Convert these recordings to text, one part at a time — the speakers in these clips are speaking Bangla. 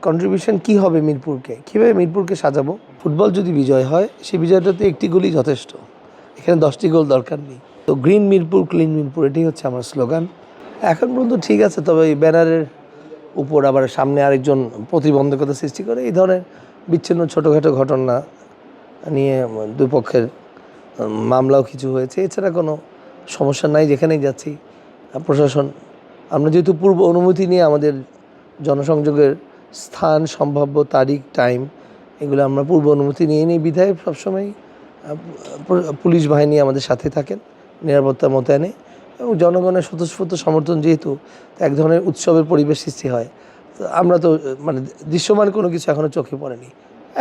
কন্ট্রিবিউশন কি হবে মিরপুরকে, কীভাবে মিরপুরকে সাজাবো। ফুটবল যদি বিজয় হয়, সেই বিজয়টাতে একটি গোলই যথেষ্ট, এখানে 10টি গোল দরকার নেই। তো গ্রিন মিরপুর, ক্লিন মিরপুর, এটাই হচ্ছে আমার স্লোগান। এখন পর্যন্ত ঠিক আছে, তবে এই ব্যানারের উপর আবার সামনে আরেকজন প্রতিবন্ধকতা সৃষ্টি করে, এই ধরনের বিচ্ছিন্ন ছোটোখাটো ঘটনা নিয়ে দুই পক্ষের মামলাও কিছু হয়েছে। এছাড়া কোনো সমস্যা নাই, যেখানেই যাচ্ছি প্রশাসন, আমরা যেহেতু পূর্ব অনুমতি নিয়ে আমাদের জনসংযোগের স্থান, সম্ভাব্য তারিখ, টাইম, এগুলো আমরা পূর্ব অনুমতি নিয়ে নিই বিধায় সবসময় পুলিশ বাহিনী আমাদের সাথে থাকেন নিরাপত্তা মোতায়েনে, এবং জনগণের স্বতঃস্ফূর্ত সমর্থন, যেহেতু এক ধরনের উৎসবের পরিবেশ সৃষ্টি হয়। তো আমরা তো মানে দৃশ্যমান কোনো কিছু এখনও চোখে পড়েনি,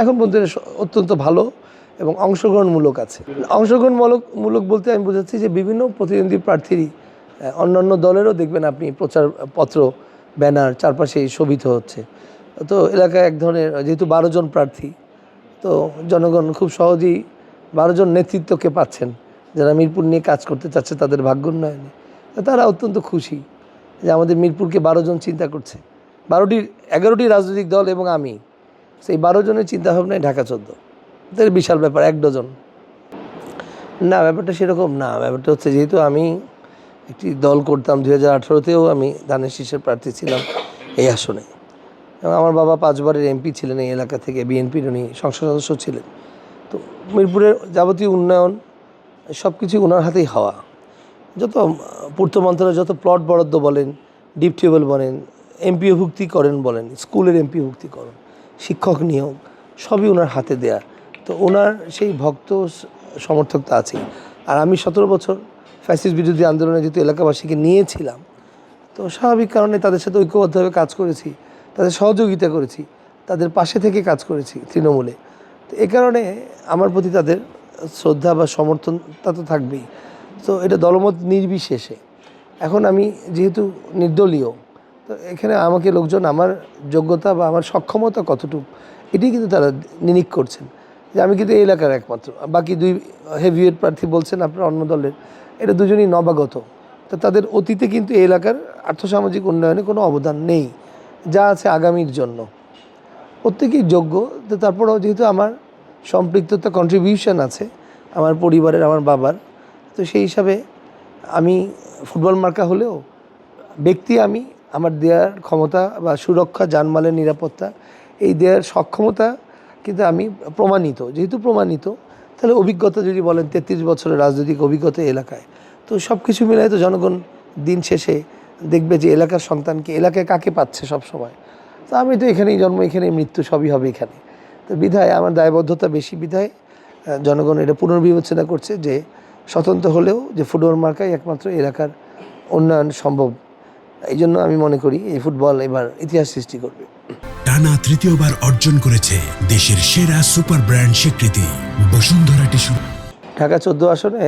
এখন পর্যন্ত অত্যন্ত ভালো এবং অংশগ্রহণমূলক আছে। অংশগ্রহণমূলক বলতে আমি বোঝাচ্ছি যে বিভিন্ন প্রতিদ্বন্দ্বী প্রার্থীরই, অন্যান্য দলেরও দেখবেন আপনি প্রচারপত্র, ব্যানার চারপাশেই শোভিত হচ্ছে। তো এলাকায় এক ধরনের, যেহেতু 12 জন প্রার্থী, তো জনগণ খুব সহজেই 12 জন নেতৃত্বকে পাচ্ছেন যারা মিরপুর নিয়ে কাজ করতে চাচ্ছে তাদের ভাগ্য উন্নয়নে। তারা অত্যন্ত খুশি যে আমাদের মিরপুরকে 12 জন চিন্তা করছে, 11টি রাজনৈতিক দল এবং আমি, সেই 12 জনের চিন্তাভাবনায় ঢাকা 14, তাদের বিশাল ব্যাপার, 1 ডজন না। ব্যাপারটা সেরকম না। ব্যাপারটা হচ্ছে, যেহেতু আমি একটি দল করতাম, 2018তেও আমি ধানের শীষের প্রার্থী ছিলাম এই আসনে, এবং আমার বাবা 5 বারের এমপি ছিলেন এই এলাকা থেকে, বিএনপির উনি সংসদ সদস্য ছিলেন। তো মিরপুরের যাবতীয় উন্নয়ন সব কিছু ওনার হাতেই হওয়া। যত পূর্ত মন্ত্রণালয় যত প্লট বরাদ্দ বলেন, ডিপ টিউবওয়েল বলেন, এমপিও ভুক্তি করেন বলেন, স্কুলের এমপিও ভুক্তি করেন, শিক্ষক নিয়োগ, সবই ওনার হাতে দেয়া। তো ওনার সেই ভক্ত সমর্থকতা আছেই। আর আমি 17 বছর ফ্যাসিস্ট বিরোধী আন্দোলনে যেহেতু এলাকাবাসীকে নিয়েছিলাম, তো স্বাভাবিক কারণে তাদের সাথে ঐক্যবদ্ধভাবে কাজ করেছি, তাদের সহযোগিতা করেছি, তাদের পাশে থেকে কাজ করেছি তৃণমূলে। তো এ কারণে আমার প্রতি তাদের শ্রদ্ধা বা সমর্থন তা তো থাকবেই। তো এটা দলমত নির্বিশেষে। এখন আমি যেহেতু নির্দলীয়, তো এখানে আমাকে লোকজন আমার যোগ্যতা বা আমার সক্ষমতা কতটুকু, এটি কিন্তু তারা নিরীখ করছেন, যে আমি কিন্তু এই এলাকার একমাত্র। বাকি 2 হেভিওয়েট প্রার্থী বলছেন আপনার অন্য দলের, এটা দুজনই নবাগত। তো তাদের অতীতে কিন্তু এই এলাকার আর্থসামাজিক উন্নয়নে কোনো অবদান নেই, যা আছে আগামীর জন্য। প্রত্যেকেই যোগ্য। তো তারপরেও যেহেতু আমার সম্পৃক্ততা, কন্ট্রিবিউশন আছে আমার পরিবারের, আমার বাবার, তো সেই হিসাবে আমি ফুটবল মার্কা হলেও ব্যক্তি আমি, আমার দেওয়ার ক্ষমতা বা সুরক্ষা, জানমালের নিরাপত্তা, এই দেওয়ার সক্ষমতা কিন্তু আমি প্রমাণিত। যেহেতু প্রমাণিত, তাহলে অভিজ্ঞতা যদি বলেন, 33 বছরের রাজনৈতিক অভিজ্ঞতা এলাকায়, তো সব কিছু মিলাই তো জনগণ দিন শেষে দেখবে যে এলাকার সন্তানকে, এলাকায় কাকে পাচ্ছে সব সময়। তো আমি তো এখানেই জন্ম, এখানেই মৃত্যু, সবই হবে এখানে। তো বিধায় আমার দায়বদ্ধতা বেশি, বিধায় জনগণ এটা পুনর্বিবেচনা করছে যে স্বতন্ত্র হলেও যে ফুটবল মার্কাই একমাত্র এলাকার উন্নয়ন সম্ভব। এই জন্য আমি মনে করি এই ফুটবল এবার ইতিহাস সৃষ্টি করবে। টানা তৃতীয়বার অর্জন করেছে দেশের সেরা সুপার ব্র্যান্ড স্বীকৃতি বসুন্ধরা টিস্যু। ঢাকা 14 আসনে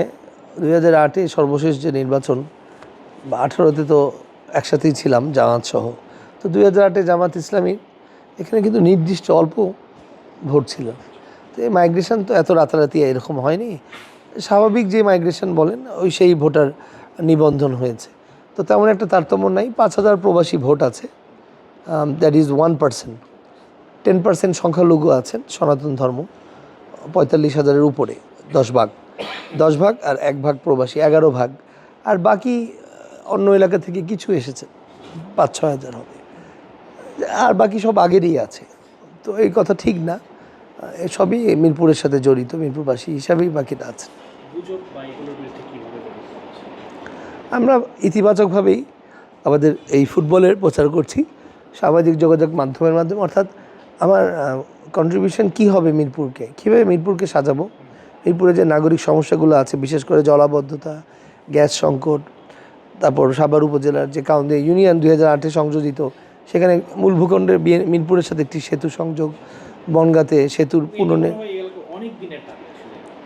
2008-এ সর্বশেষ যে নির্বাচন, বা 18-তে তো একসাথেই ছিলাম জামাত সহ। তো 2008-এ জামাত ইসলামী এখানে কিন্তু নির্দিষ্ট অল্প ভোট ছিল। তো এই মাইগ্রেশন তো এত রাতারাতি এরকম হয়নি, স্বাভাবিক যে মাইগ্রেশন বলেন ওই সেই ভোটার নিবন্ধন হয়েছে। তো তেমন একটা তারতম্য নাই। 5,000 প্রবাসী ভোট আছে, দ্যাট ইজ 1%। 10% সংখ্যালঘু আছেন সনাতন ধর্ম, 45,000-এর উপরে, 10 ভাগ, আর 1 ভাগ প্রবাসী, 11 ভাগ। আর বাকি অন্য এলাকা থেকে কিছু এসেছে, 5-6 হাজার হবে, আর বাকি সব আগেরই আছে। তো এই কথা ঠিক না, সবই মিরপুরের সাথে জড়িত, মিরপুরবাসী হিসাবেই বাকিটা আছে। আমরা ইতিবাচকভাবেই আমাদের এই ফুটবলের প্রচার করছি সামাজিক যোগাযোগ মাধ্যমের মাধ্যমে। অর্থাৎ আমার কন্ট্রিবিউশন কি হবে মিরপুরকে, কীভাবে মিরপুরকে সাজাবো, মিরপুরে যে নাগরিক সমস্যাগুলো আছে, বিশেষ করে জলাবদ্ধতা, গ্যাস সংকট, তারপর সাভার উপজেলার যে কাউন্দিয়া ইউনিয়ন 2008-এ সংযোজিত, সেখানে মূল ভূখণ্ডের মিরপুরের সাথে একটি সেতু সংযোগ, বনগাঁতে সেতুর পুনর্নির্মাণ,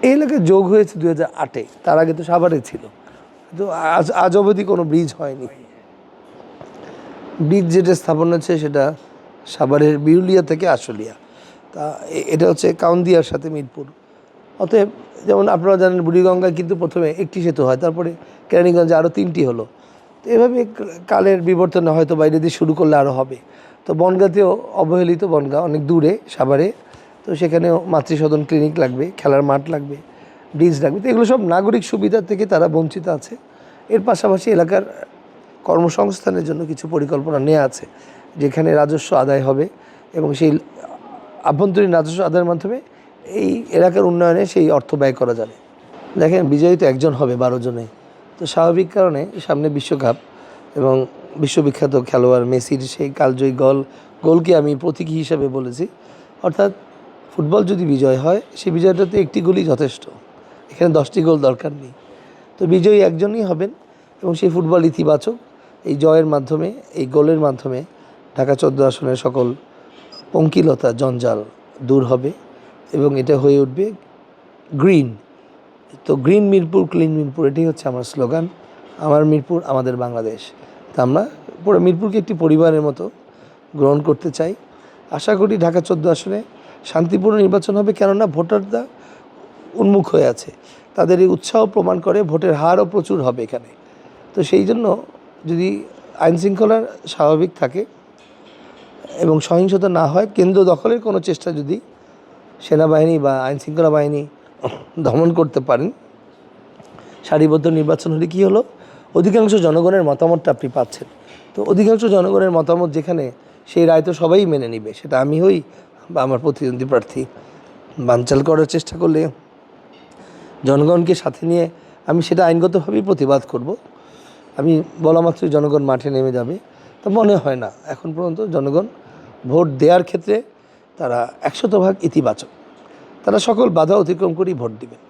এই এলাকায় যোগ হয়েছে 2008-এ, তার আগে তো সাভারে ছিল। তো আজ অবধি কোনো ব্রিজ হয়নি। ব্রিজ যেটা স্থাপন হচ্ছে সেটা সাভারের বিরুলিয়া থেকে আশুলিয়া, তা এটা হচ্ছে কাউন্দিয়ার সাথে মিরপুর। অতএব যেমন আপনারা জানেন বুড়িগঙ্গায় কিন্তু প্রথমে একটি সেতু হয়, তারপরে কেরানীগঞ্জে আরও 3টি হলো। তো এভাবে কালের বিবর্তনে হয়তো বাইরে দিয়ে শুরু করলে আরও হবে। তো বনগাঁতেও অবহেলিত বনগাঁ অনেক দূরে সাভারে, তো সেখানেও মাতৃসদন ক্লিনিক লাগবে, খেলার মাঠ লাগবে, ব্রিজ লাগবে। তো এগুলো সব নাগরিক সুবিধা থেকে তারা বঞ্চিত আছে। এর পাশাপাশি এলাকার কর্মসংস্থানের জন্য কিছু পরিকল্পনা নেওয়া আছে, যেখানে রাজস্ব আদায় হবে এবং সেই আভ্যন্তরীণ রাজস্ব আদায়ের মাধ্যমে এই এলাকার উন্নয়নে সেই অর্থ ব্যয় করা যাবে। দেখেন, বিজয়ী তো একজন হবে 12 জনে, তো স্বাভাবিক কারণে সামনে বিশ্বকাপ এবং বিশ্ববিখ্যাত খেলোয়াড় মেসির সেই কালজয়ী গোলকে আমি প্রতীকী হিসাবে বলেছি। অর্থাৎ ফুটবল যদি বিজয় হয়, সেই বিজয়টাতে একটি গোলই যথেষ্ট, এখানে 10টি গোল দরকার নেই। তো বিজয়ী একজনই হবেন এবং সেই ফুটবল ইতিবাচক। এই জয়ের মাধ্যমে, এই গোলের মাধ্যমে ঢাকা 14 আসনের সকল পঙ্কিলতা জঞ্জাল দূর হবে এবং এটা হয়ে উঠবে গ্রিন। তো গ্রিন মিরপুর, ক্লিন মিরপুর, এটাই হচ্ছে আমার স্লোগান। আমার মিরপুর, আমাদের বাংলাদেশ। তা আমরা পুরো মিরপুরকে একটি পরিবারের মতো গ্রহণ করতে চাই। আশা করি ঢাকা 14 আসনে শান্তিপূর্ণ নির্বাচন হবে, কেননা ভোটাররা উন্মুখ হয়ে আছে, তাদের এই উৎসাহ প্রমাণ করে ভোটের হারও প্রচুর হবে এখানে। তো সেই জন্য যদি আইনশৃঙ্খলা স্বাভাবিক থাকে এবং সহিংসতা না হয়, কেন্দ্র দখলের কোনো চেষ্টা যদি সেনাবাহিনী বা আইনশৃঙ্খলা বাহিনী দমন করতে পারেন, সারিবদ্ধ নির্বাচন হলে কী হলো, অধিকাংশ জনগণের মতামতটা আপনি পাচ্ছেন। তো অধিকাংশ জনগণের মতামত যেখানে, সেই রায় তো সবাই মেনে নিবে, সেটা আমি হই বা আমার প্রতিদ্বন্দ্বী প্রার্থী। বানচাল করার চেষ্টা করলে জনগণকে সাথে নিয়ে আমি সেটা আইনগতভাবেই প্রতিবাদ করব। আমি বলা মাত্রই জনগণ মাঠে নেমে যাবে, তা মনে হয় না। এখন পর্যন্ত জনগণ ভোট দেওয়ার ক্ষেত্রে তারা 100% ইতিবাচক, তারা সকল বাধা অতিক্রম করেই ভোট দিবেন।